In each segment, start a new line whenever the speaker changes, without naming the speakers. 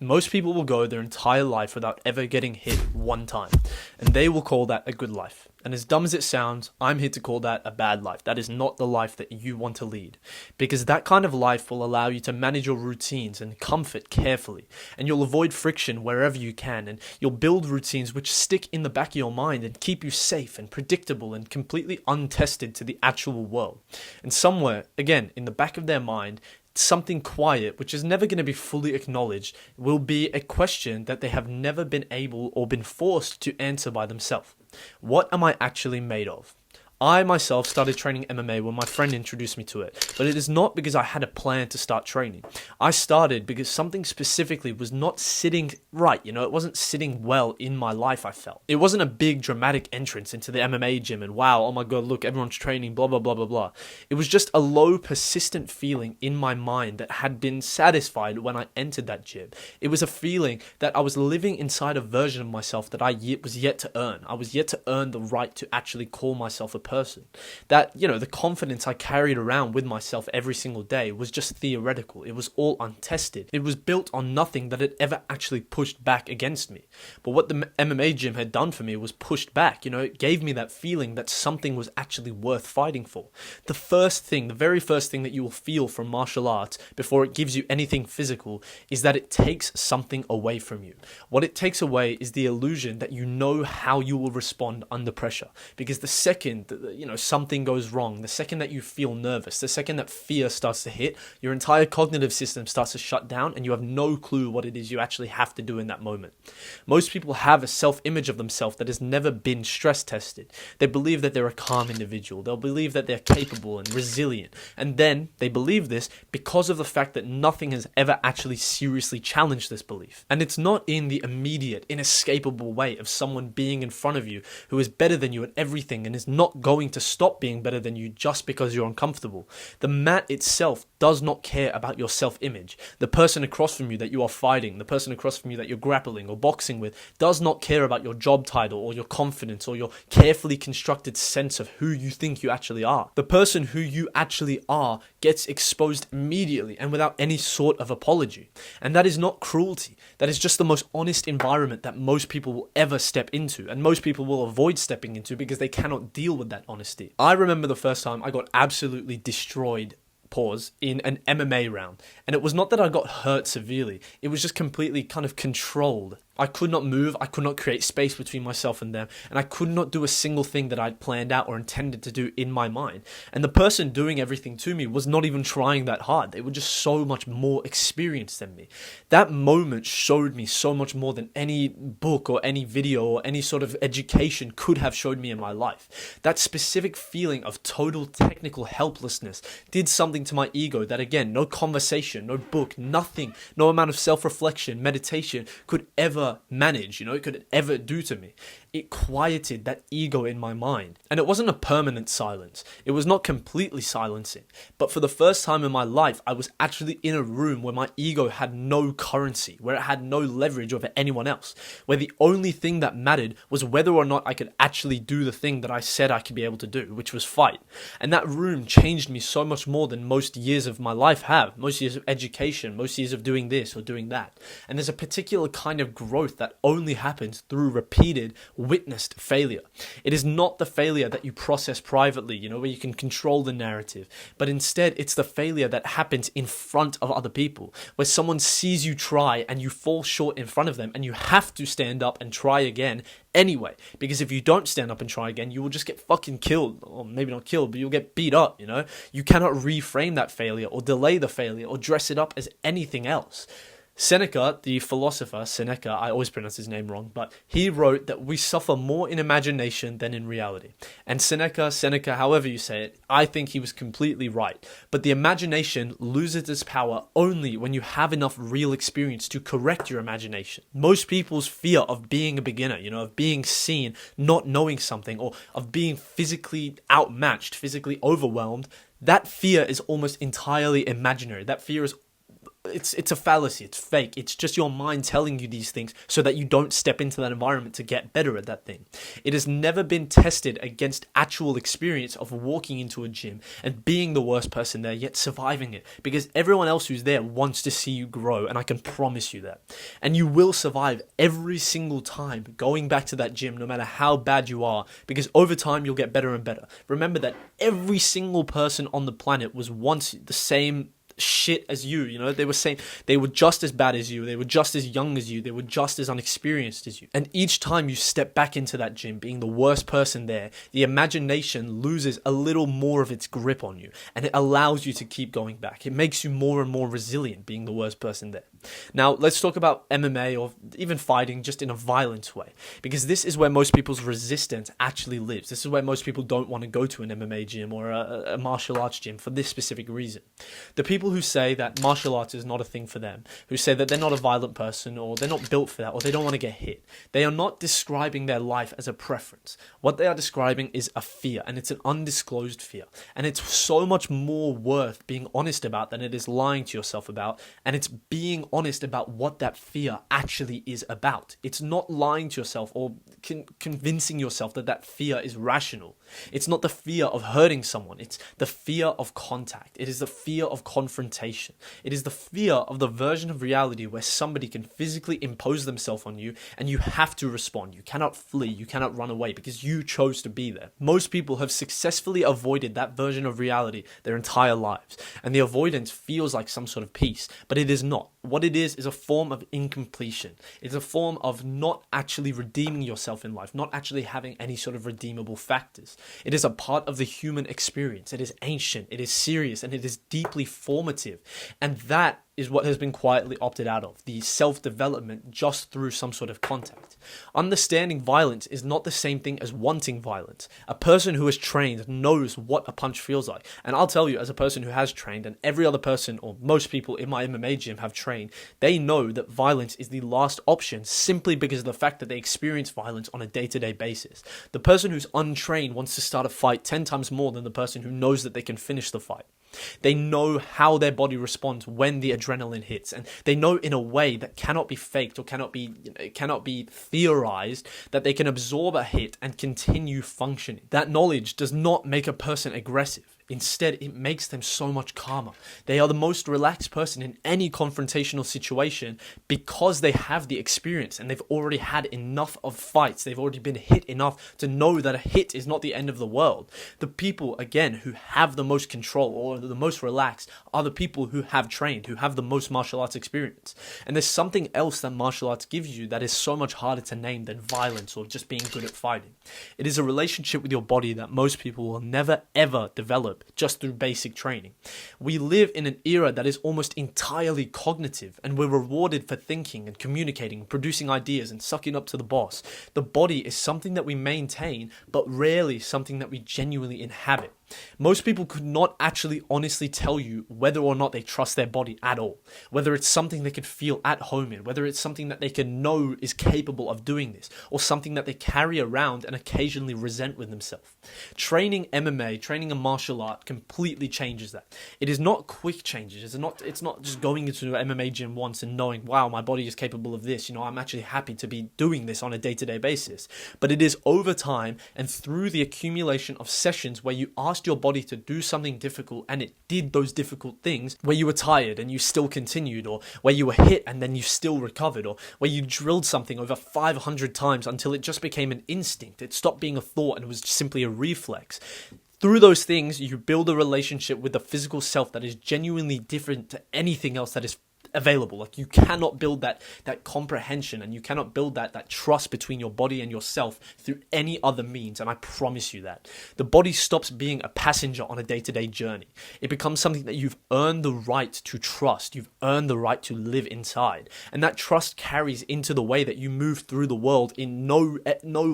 Most people will go their entire life without ever getting hit one time, and they will call that a good life. And as dumb as it sounds, I'm here to call that a bad life. That is not the life that you want to lead, because that kind of life will allow you to manage your routines and comfort carefully, and you'll avoid friction wherever you can, and you'll build routines which stick in the back of your mind and keep you safe and predictable and completely untested to the actual world. And somewhere, again, in the back of their mind, something quiet, which is never going to be fully acknowledged, will be a question that they have never been able or been forced to answer by themselves. What am I actually made of? I myself started training MMA when my friend introduced me to it, but it is not because I had a plan to start training. I started because something specifically was not sitting right, it wasn't sitting well in my life, I felt. It wasn't a big dramatic entrance into the MMA gym and wow, oh my god, look, everyone's training, blah, blah, blah, blah, blah. It was just a low, persistent feeling in my mind that had been satisfied when I entered that gym. It was a feeling that I was living inside a version of myself that I was yet to earn. I was yet to earn the right to actually call myself a person. That, the confidence I carried around with myself every single day was just theoretical. It was all untested. It was built on nothing that had ever actually pushed back against me. But what the MMA gym had done for me was pushed back. It gave me that feeling that something was actually worth fighting for. The very first thing that you will feel from martial arts before it gives you anything physical is that it takes something away from you. What it takes away is the illusion that you know how you will respond under pressure. Because the second something goes wrong, the second that you feel nervous, the second that fear starts to hit, your entire cognitive system starts to shut down and you have no clue what it is you actually have to do in that moment. Most people have a self-image of themselves that has never been stress tested. They believe that they're a calm individual. They'll believe that they're capable and resilient. And then they believe this because of the fact that nothing has ever actually seriously challenged this belief. And it's not in the immediate, inescapable way of someone being in front of you who is better than you at everything and is not going to stop being better than you just because you're uncomfortable. The mat itself does not care about your self-image. The person across from you that you are fighting, the person across from you that you're grappling or boxing with, does not care about your job title or your confidence or your carefully constructed sense of who you think you actually are. The person who you actually are gets exposed immediately and without any sort of apology. And that is not cruelty. That is just the most honest environment that most people will ever step into, and most people will avoid stepping into because they cannot deal with that honesty. I remember the first time I got absolutely destroyed in an MMA round. And it was not that I got hurt severely. It was just completely kind of controlled. I could not move, I could not create space between myself and them, and I could not do a single thing that I'd planned out or intended to do in my mind. And the person doing everything to me was not even trying that hard. They were just so much more experienced than me. That moment showed me so much more than any book or any video or any sort of education could have showed me in my life. That specific feeling of total technical helplessness did something to my ego that, again, no conversation, no book, nothing, no amount of self-reflection, meditation could ever manage, it could ever do to me. It quieted that ego in my mind. And it wasn't a permanent silence. It was not completely silencing. But for the first time in my life, I was actually in a room where my ego had no currency, where it had no leverage over anyone else, where the only thing that mattered was whether or not I could actually do the thing that I said I could be able to do, which was fight. And that room changed me so much more than most years of my life have, most years of education, most years of doing this or doing that. And there's a particular kind of growth that only happens through repeated, witnessed failure. It is not the failure that you process privately, where you can control the narrative, but instead it's the failure that happens in front of other people, where someone sees you try and you fall short in front of them and you have to stand up and try again anyway, because if you don't stand up and try again, you will just get fucking killed, or maybe not killed, but you'll get beat up, You cannot reframe that failure or delay the failure or dress it up as anything else. Seneca, the philosopher, I always pronounce his name wrong, but he wrote that we suffer more in imagination than in reality. And Seneca, however you say it, I think he was completely right. But the imagination loses its power only when you have enough real experience to correct your imagination. Most people's fear of being a beginner, of being seen, not knowing something, or of being physically outmatched, physically overwhelmed, that fear is almost entirely imaginary. That fear is it's a fallacy. It's fake. It's just your mind telling you these things so that you don't step into that environment to get better at that thing. It has never been tested against actual experience of walking into a gym and being the worst person there, yet surviving it. Because everyone else who's there wants to see you grow, and I can promise you that. And you will survive every single time going back to that gym, no matter how bad you are, because over time you'll get better and better. Remember that every single person on the planet was once the same shit as you. They were saying they were just as bad as you, they were just as young as you, they were just as unexperienced as you. And each time you step back into that gym being the worst person there, the imagination loses a little more of its grip on you, and it allows you to keep going back. It makes you more and more resilient being the worst person there. Now let's talk about MMA, or even fighting, just in a violent way, because this is where most people's resistance actually lives. This is where most people don't want to go to an MMA gym or a martial arts gym for this specific reason. The people who say that martial arts is not a thing for them, who say that they're not a violent person, or they're not built for that, or they don't want to get hit, they are not describing their life as a preference. What they are describing is a fear, and it's an undisclosed fear. And it's so much more worth being honest about than it is lying to yourself about, and it's being honest about what that fear actually is about. It's not lying to yourself or convincing yourself that that fear is rational. It's not the fear of hurting someone. It's the fear of contact. It is the fear of confrontation. It is the fear of the version of reality where somebody can physically impose themselves on you and you have to respond. You cannot flee. You cannot run away because you chose to be there. Most people have successfully avoided that version of reality their entire lives, and the avoidance feels like some sort of peace, but it is not. What it is a form of incompletion. It's a form of not actually redeeming yourself in life, not actually having any sort of redeemable factors. It is a part of the human experience. It is ancient, it is serious, and it is deeply formative. And that is what has been quietly opted out of, the self-development just through some sort of contact. Understanding violence is not the same thing as wanting violence. A person who is trained knows what a punch feels like. And I'll tell you, as a person who has trained, and every other person, or most people in my MMA gym have trained, they know that violence is the last option simply because of the fact that they experience violence on a day-to-day basis. The person who's untrained wants to start a fight 10 times more than the person who knows that they can finish the fight. They know how their body responds when the adrenaline hits, and they know in a way that cannot be faked or cannot be theorized, that they can absorb a hit and continue functioning. That knowledge does not make a person aggressive. Instead, it makes them so much calmer. They are the most relaxed person in any confrontational situation because they have the experience and they've already had enough of fights. They've already been hit enough to know that a hit is not the end of the world. The people, again, who have the most control or the most relaxed are the people who have trained, who have the most martial arts experience. And there's something else that martial arts gives you that is so much harder to name than violence or just being good at fighting. It is a relationship with your body that most people will never ever develop just through basic training. We live in an era that is almost entirely cognitive, and we're rewarded for thinking and communicating, producing ideas and sucking up to the boss. The body is something that we maintain, but rarely something that we genuinely inhabit. Most people could not actually honestly tell you whether or not they trust their body at all, whether it's something they can feel at home in, whether it's something that they can know is capable of doing this, or something that they carry around and occasionally resent with themselves. Training MMA, training a martial art completely changes that. It is not quick changes. It's not just going into an MMA gym once and knowing, wow, my body is capable of this. I'm actually happy to be doing this on a day-to-day basis. But it is over time and through the accumulation of sessions where you ask your body to do something difficult and it did those difficult things, where you were tired and you still continued, or where you were hit and then you still recovered, or where you drilled something over 500 times until it just became an instinct. It stopped being a thought and it was simply a reflex. Through those things, you build a relationship with the physical self that is genuinely different to anything else that is available. Like, you cannot build that comprehension, and you cannot build that trust between your body and yourself through any other means, and I promise you that. The body stops being a passenger on a day-to-day journey. It becomes something that you've earned the right to trust. You've earned the right to live inside, and that trust carries into the way that you move through the world in no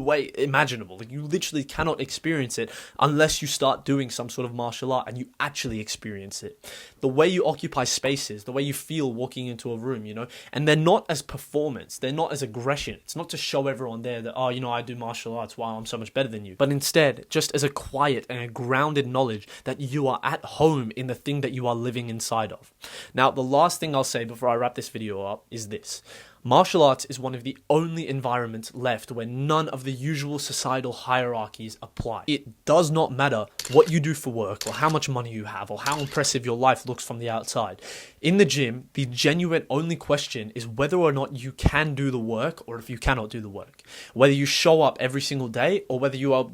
way imaginable. Like, you literally cannot experience it unless you start doing some sort of martial art and you actually experience it. The way you occupy spaces, the way you feel walking into a room, and they're not as performance, they're not as aggression. It's not to show everyone there that, oh, I do martial arts, wow, I'm so much better than you. But instead, just as a quiet and a grounded knowledge that you are at home in the thing that you are living inside of. Now, the last thing I'll say before I wrap this video up is this. Martial arts is one of the only environments left where none of the usual societal hierarchies apply. It does not matter what you do for work or how much money you have or how impressive your life looks from the outside. In the gym, the genuine only question is whether or not you can do the work or if you cannot do the work. Whether you show up every single day or whether you are,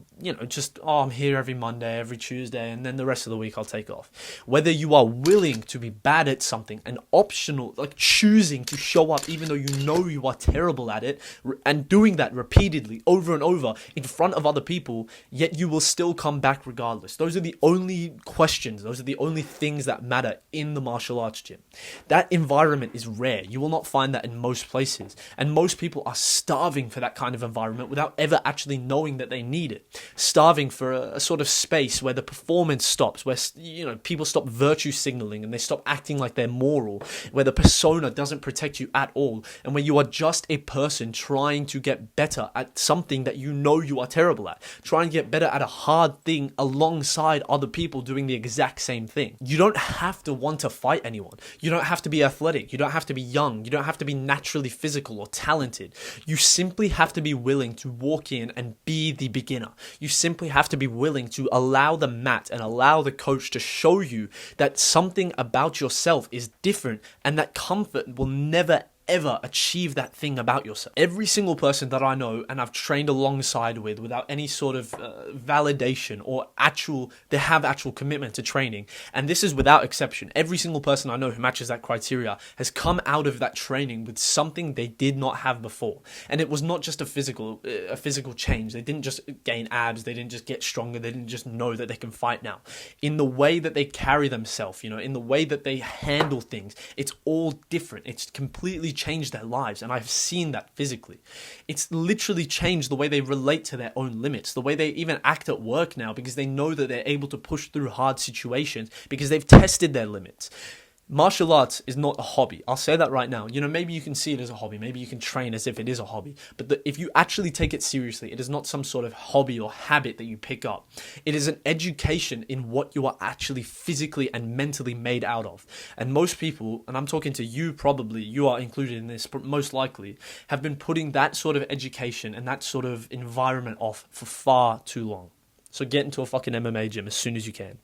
I'm here every Monday, every Tuesday, and then the rest of the week I'll take off. Whether you are willing to be bad at something and optional, like choosing to show up even though you know you are terrible at it, and doing that repeatedly over and over in front of other people, yet you will still come back regardless. Those are the only questions, those are the only things that matter in the martial arts gym. That environment is rare. You will not find that in most places, and most people are starving for that kind of environment without ever actually knowing that they need it. Starving for a sort of space where the performance stops, where people stop virtue signaling and they stop acting like they're moral, where the persona doesn't protect you at all, and where you are just a person trying to get better at something that you know you are terrible at, trying to get better at a hard thing alongside other people doing the exact same thing. You don't have to want to fight anyone. You don't have to be athletic. You don't have to be young. You don't have to be naturally physical or talented. You simply have to be willing to walk in and be the beginner. You simply have to be willing to allow the mat and allow the coach to show you that something about yourself is different and that comfort will never ever achieve that thing about yourself. Every single person that I know and I've trained alongside with without any sort of validation or they have actual commitment to training, and this is without exception, every single person I know who matches that criteria has come out of that training with something they did not have before. And it was not just a physical change. They didn't just gain abs, they didn't just get stronger, they didn't just know that they can fight now. In the way that they carry themselves, in the way that they handle things, it's all different. It's completely changed their lives, and I've seen that physically. It's literally changed the way they relate to their own limits, the way they even act at work now, because they know that they're able to push through hard situations because they've tested their limits. Martial arts is not a hobby. I'll say that right now. Maybe you can see it as a hobby. Maybe you can train as if it is a hobby. But if you actually take it seriously, it is not some sort of hobby or habit that you pick up. It is an education in what you are actually physically and mentally made out of. And most people, and I'm talking to you probably, you are included in this, but most likely, have been putting that sort of education and that sort of environment off for far too long. So get into a fucking MMA gym as soon as you can.